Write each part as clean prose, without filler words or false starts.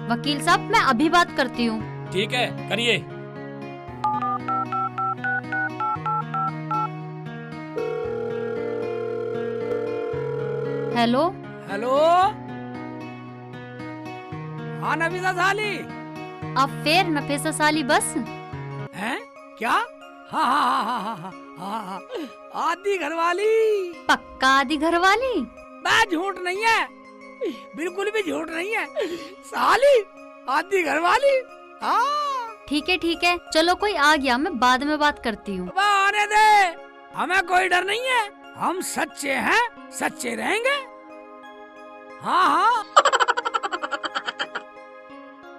वकील साहब मैं अभी बात करती हूँ। ठीक है, करिए। हेलो। हेलो, हाँ नफीसा साली। अब फिर नफीसा साली बस। हैं? क्या? हाँ हाँ हाँ हाँ हाँ हाँ हाँ हाँ। आदि घरवाली। पक्का आदि घरवाली? मैं झूठ नहीं है, बिल्कुल भी झूठ नहीं है साली, आदि घरवाली। हाँ ठीक है, चलो कोई आ गया, मैं बाद में बात करती हूँ। अब आने दे, हमें कोई डर नहीं है, हम सच्चे हैं, सच्चे रहेंगे। हाँ हाँ।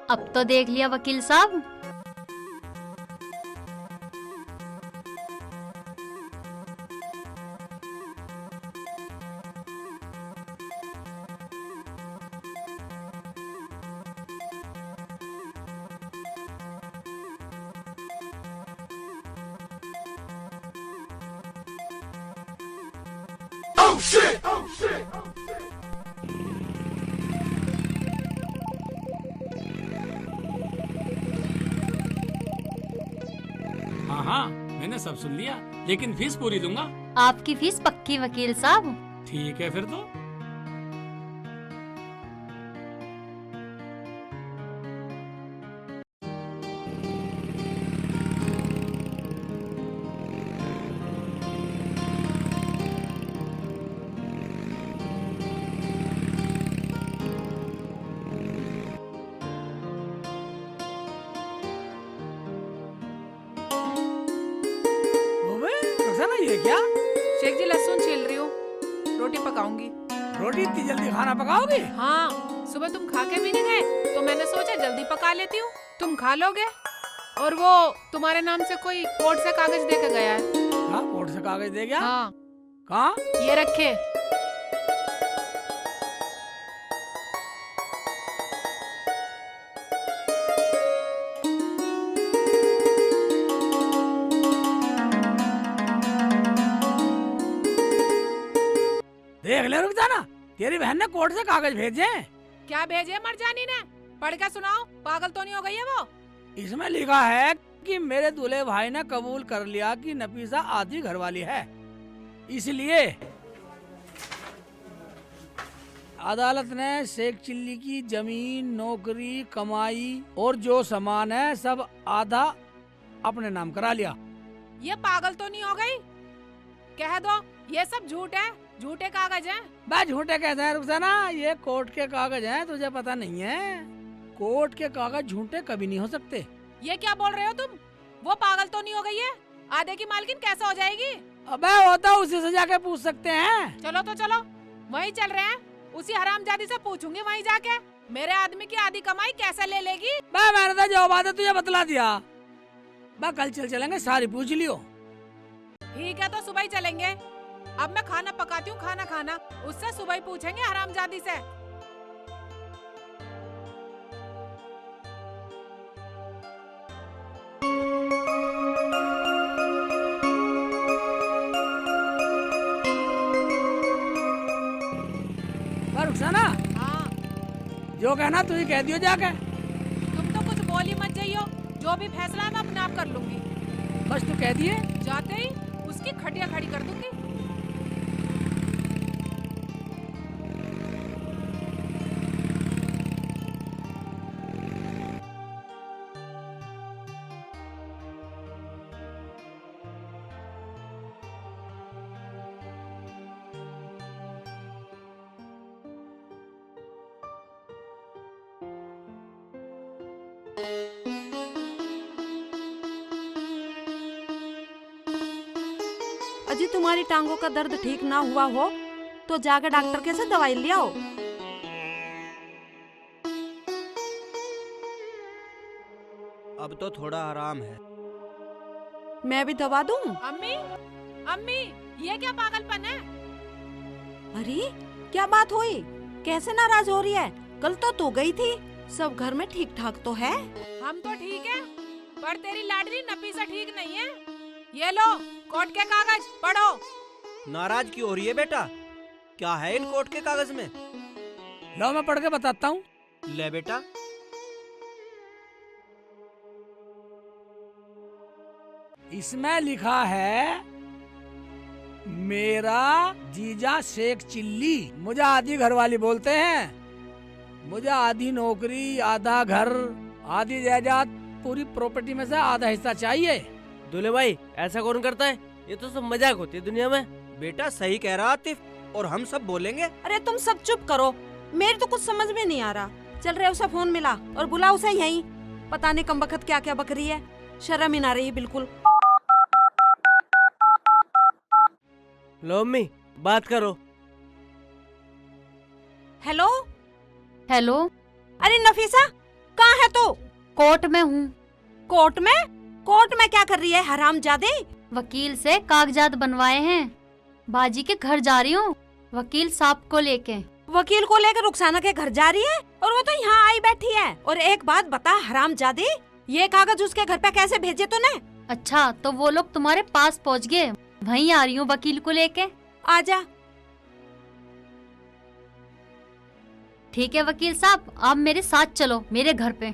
अब तो देख लिया वकील साहब। हाँ हाँ, मैंने सब सुन लिया, लेकिन फीस पूरी दूंगा। आपकी फीस पक्की वकील साहब। ठीक है फिर तो। ओबे, रोजाना ये क्या? शेख जी लहसुन छील रही हूँ, रोटी पकाऊंगी। रोटी इतनी जल्दी खाना पकाओगी? हाँ, सुबह तुम खा के भी नहीं गए तो मैंने सोचा जल्दी पका लेती हूँ, तुम खा लोगे। और वो तुम्हारे नाम से कोई कोर्ट से कागज दे के गया है। हाँ, कोर्ट से कागज दे गया? हाँ, कहाँ? ये रखे। देख ले रुकसाना, तेरी बहन ने कोर्ट से कागज भेजे हैं। क्या भेजे मरजानी ने? पढ़ के सुनाओ, पागल तो नहीं हो गई है वो? इसमें लिखा है कि मेरे दूल्हे भाई ने कबूल कर लिया कि नफीसा आदि घरवाली है, इसलिए अदालत ने शेख चिल्ली की जमीन, नौकरी, कमाई और जो सामान है सब आधा अपने नाम करा लिया। ये पागल तो नहीं हो गई? कह दो ये सब झूठ है, झूठे कागज हैं। मैं झूठे कहता है रुकसाना, ये कोर्ट के कागज हैं, तुझे पता नहीं है? कोर्ट के कागज झूठे कभी नहीं हो सकते। ये क्या बोल रहे हो तुम? वो पागल तो नहीं हो गई है? आधे की मालकिन कैसे हो जाएगी? अबे होता उसी से जाके पूछ सकते हैं। चलो तो चलो, वहीं चल रहे हैं, उसी हरामजादी से पूछूंगी वहीं जाके, मेरे आदमी की आधी कमाई कैसे ले लेगी। मैंने तो जो बात है तुझे बतला दिया। कल चलेंगे, सारी पूछ लियो। ठीक है तो सुबह ही चलेंगे। अब मैं खाना पकाती हूँ, खाना उससे सुबह ही पूछेंगे हरामजादी से। रुकसाना, हाँ, जो कहना तू ही कह दियो जाके। तुम तो कुछ बोली मत जाइयो, जो भी फैसला है मैं अपने आप कर लूंगी। बस तू कह दिए, जाते ही उसकी खटिया खड़ी कर दूंगी। अजी तुम्हारी टांगों का दर्द ठीक ना हुआ हो तो जाकर डॉक्टर के से दवाई ले आओ। अब तो थोड़ा आराम है। मैं भी दवा दूं? अम्मी, अम्मी, ये क्या पागलपन है? अरे क्या बात हुई, कैसे नाराज हो रही है? कल तो तू गई थी, सब घर में ठीक ठाक तो है? हम तो ठीक है, पर तेरी लाडली नफीसा ठीक नहीं है। ये लो कोर्ट के कागज, पढ़ो। नाराज क्यों हो रही है बेटा? क्या है इन कोर्ट के कागज में? लो मैं पढ़ के बताता हूँ। ले बेटा। इसमें लिखा है मेरा जीजा शेख चिल्ली। मुझे आधी घरवाली बोलते हैं। मुझे आधी नौकरी, आधा घर, आधी जायदाद, पूरी प्रॉपर्टी में से आधा हिस्सा चाहिए। दूल्हे भाई ऐसा कौन करता है? ये तो सब मजाक होती है दुनिया में। बेटा सही कह रहा आतिफ, और हम सब बोलेंगे। अरे तुम सब चुप करो, मेरे तो कुछ समझ में नहीं आ रहा। चल रहे उसे फोन मिला और बुला उसे यहीं। पता नहीं कम बखत क्या क्या बक रही है, शर्म ही ना रही बिल्कुल। लो अम्मी बात करो। हेलो हेलो, अरे नफीसा कहाँ है तू? कोर्ट में हूँ। कोर्ट में? कोर्ट में क्या कर रही है हरामजादे? वकील से कागजात बनवाए हैं। बाजी के घर जा रही हूँ वकील साहब को लेके। वकील को लेकर रुखसाना के घर जा रही है और वो तो यहाँ आई बैठी है। और एक बात बता हरामजादे, ये कागज उसके घर पे कैसे भेजे तूने? अच्छा तो वो लोग तुम्हारे पास पहुँच गए, वहीं आ रही हूँ वकील को लेके। आजा। ठीक है वकील साहब, आप मेरे साथ चलो मेरे घर पे।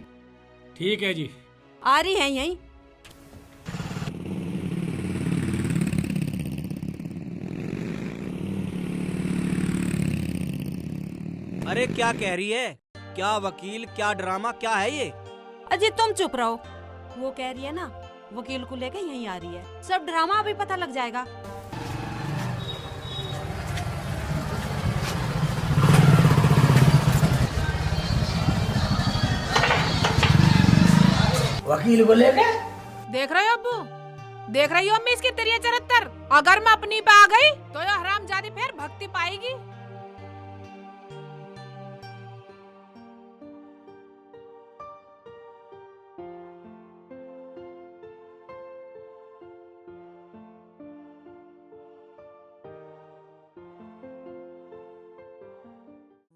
ठीक है जी। आ रही है यहीं। अरे क्या कह रही है? क्या वकील, क्या ड्रामा, क्या है ये? अजी तुम चुप रहो। वो कह रही है ना वकील को लेकर यहीं आ रही है। सब ड्रामा अभी पता लग जाएगा। वकील को लेके देख रहे हो अब्बू, देख रही हो अम्मी इसकी तिरिया चरित्र। अगर मैं अपनी पे आ गई तो ये हरामजादी फिर भक्ति पाएगी।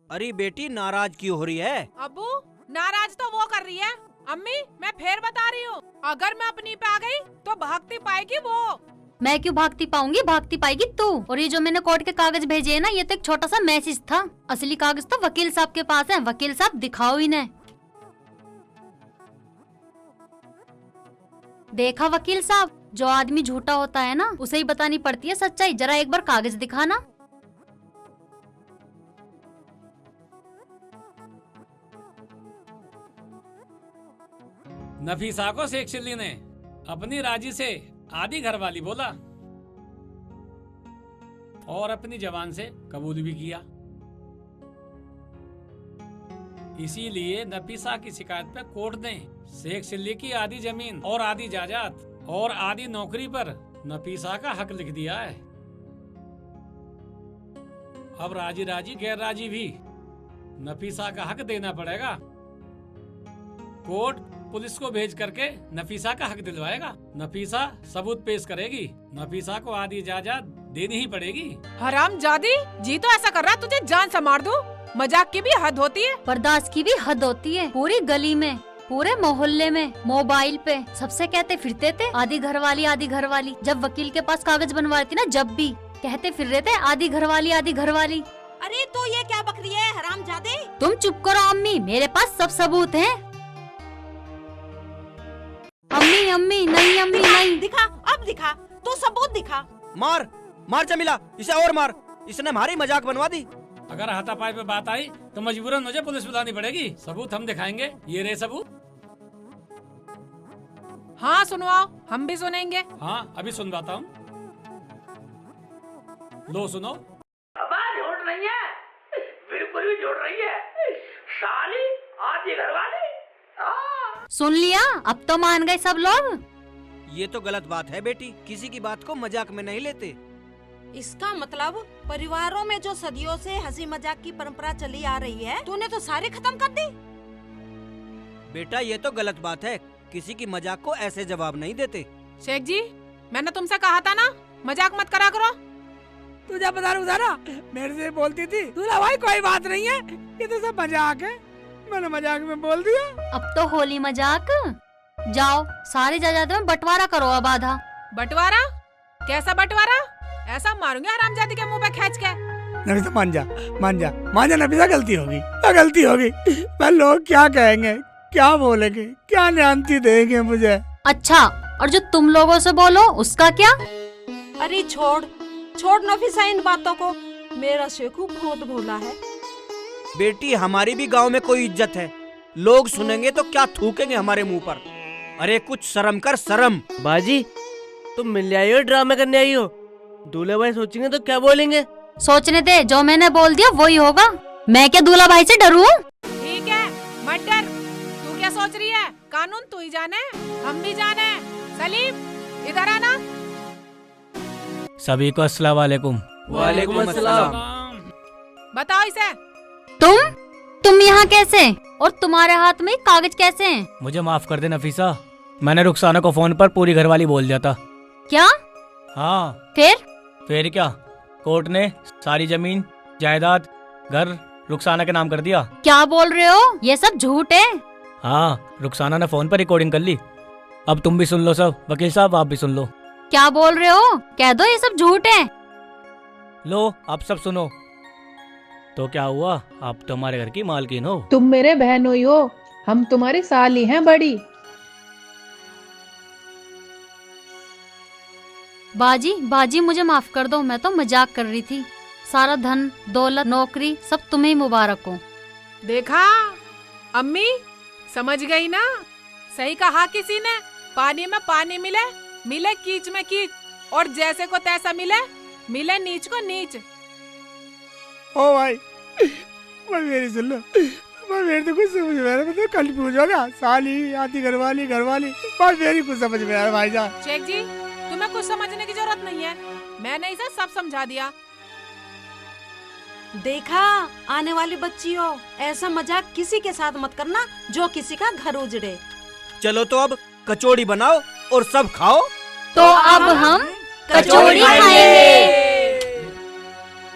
अरे बेटी नाराज क्यों हो रही है? अब्बू नाराज तो वो कर रही है। अम्मी मैं फिर बता रही हूँ, अगर मैं अपनी पे आ गई तो भागती पाएगी वो। मैं क्यों भागती पाऊंगी, भागती पाएगी तू। और ये जो मैंने कोर्ट के कागज भेजे है ना, ये तो एक छोटा सा मैसेज था। असली कागज तो वकील साहब के पास है। वकील साहब दिखाओ इन्हें। देखा वकील साहब, जो आदमी झूठा होता है ना उसे ही बतानी पड़ती है सच्चाई। जरा एक बार कागज दिखाना। नफीसा को शेख चिल्ली ने अपनी राजी से आधी घरवाली बोला और अपनी जबान से कबूल भी किया। इसीलिए नफीसा की शिकायत पे कोर्ट ने शेख चिल्ली की आधी जमीन और आधी जायदाद और आधी नौकरी पर नफीसा का हक लिख दिया है। अब राजी राजी गैर राजी भी नफीसा का हक देना पड़ेगा। कोर्ट पुलिस को भेज करके नफीसा का हक दिलवाएगा। नफीसा सबूत पेश करेगी। नफीसा को आधी जायदाद देनी ही पड़ेगी। हरामजादी जी तो ऐसा कर रहा है तुझे जान से मार दूं। मजाक की भी हद होती है, बर्दाश्त की भी हद होती है। पूरी गली में, पूरे मोहल्ले में, मोबाइल पे सबसे कहते फिरते थे आधी घरवाली आधी घरवाली। जब वकील के पास कागज बनवा रही थी ना, जब भी कहते फिर रहे थे आधी घरवाली आधी घरवाली। अरे तो ये क्या बकरी है हरामजादे? तुम चुप करो अम्मी, मेरे पास सब सबूत हैं। अम्मी अम्मी नहीं, अम्मी नहीं। दिखा, अब दिखा, तो सबूत दिखा। मार मार जमीला, इसे और मार। इसने हमारी मजाक बनवा दी। अगर हाथापाई पे बात आई तो मजबूरन मुझे पुलिस बुलानी पड़ेगी। सबूत हम दिखाएंगे। ये रहे सबूत। हाँ सुनवाओ, हम भी सुनेंगे। हाँ अभी सुनवाता हूँ। लो सुनो। झूठ नहीं है, बिल्कुल भी झूठ नहीं है। साली आधी घरवाली। सुन लिया, अब तो मान गए सब लोग। ये तो गलत बात है बेटी, किसी की बात को मजाक में नहीं लेते। इसका मतलब परिवारों में जो सदियों से हंसी मजाक की परंपरा चली आ रही है, तूने तो सारी खत्म कर दी। बेटा ये तो गलत बात है, किसी की मजाक को ऐसे जवाब नहीं देते। शेख जी मैंने तुमसे कहा था ना मजाक मत करा करो। तुझे बता रहा, मेरे से बोलती थी दूल्हा भाई कोई बात नहीं है, ये तो सब मजाक है। मैंने मजाक में बोल दिया। अब तो होली मजाक। जाओ सारी जायदाद में बंटवारा करो अब आधा। बंटवारा? कैसा बंटवारा? ऐसा मारूंगी हरामजादी के मुंह पे खींच के। नफीसा मान जा, मान जा, मान जा नफीसा, गलती होगी, गलती होगी। मैं लोग क्या कहेंगे, क्या बोलेंगे, क्या न्यान्ती देंगे मुझे। अच्छा और जो तुम लोगों से बोलो उसका क्या? अरे छोड़ छोड़ नफीसा इन बातों को। मेरा शेखू बहुत भोला है। बेटी हमारी भी गांव में कोई इज्जत है, लोग सुनेंगे तो क्या थूकेंगे हमारे मुंह पर। अरे कुछ शर्म कर, शर्म। बाजी तुम मिलने आई हो, ड्रामे करने आई हो? दूल्हे भाई सोचेंगे तो क्या बोलेंगे? सोचने दे, जो मैंने बोल दिया वही होगा। मैं क्या दूल्हा भाई से डरूं? ठीक है मत डर। तू क्या सोच रही है? कानून तू ही जाने, हम भी जाने। सलीम इधर आना। सभी को अस्सलाम वालेकुम। वालेकुम अस्सलाम। बताओ इसे। तुम यहाँ कैसे? और तुम्हारे हाथ में कागज कैसे हैं? मुझे माफ कर दे नफीसा, मैंने रुखसाना को फोन पर पूरी घरवाली बोल दिया था। क्या? हाँ फिर क्या, कोर्ट ने सारी जमीन जायदाद घर रुखसाना के नाम कर दिया। क्या बोल रहे हो? ये सब झूठ है। हाँ, रुखसाना ने फोन पर रिकॉर्डिंग कर ली। अब तुम भी सुन लो सब, वकील साहब आप भी सुन लो। क्या बोल रहे हो? कह दो ये सब झूठ है। लो आप सब सुनो। तो क्या हुआ, आप तो हमारे घर की मालकिन हो। तुम मेरे बहनोई हो, हम तुम्हारी साली हैं बड़ी। बाजी मुझे माफ कर दो, मैं तो मजाक कर रही थी। सारा धन दौलत नौकरी सब तुम्हें ही मुबारक हो। देखा अम्मी, समझ गई ना? सही कहा किसी ने, पानी में पानी मिले, मिले कीच में कीच, और जैसे को तैसा मिले, मिले नीच को नीच। ओ भाई मेरी सुन लो, मेरी तो कुछ समझ में आ रहा, मतलब कल पूछोगा साली आती घरवाली मेरी कुछ समझ में आ रहा भाईजान। शेख जी तुम्हें कुछ समझने की जरूरत नहीं है, मैंने इसे सब समझा दिया। देखा आने वाली बच्ची हो, ऐसा मजाक किसी के साथ मत करना जो किसी का घर उजड़े। चलो तो अब कचौड़ी बनाओ और सब खाओ। तो अब हम कचौड़ी खाएंगे।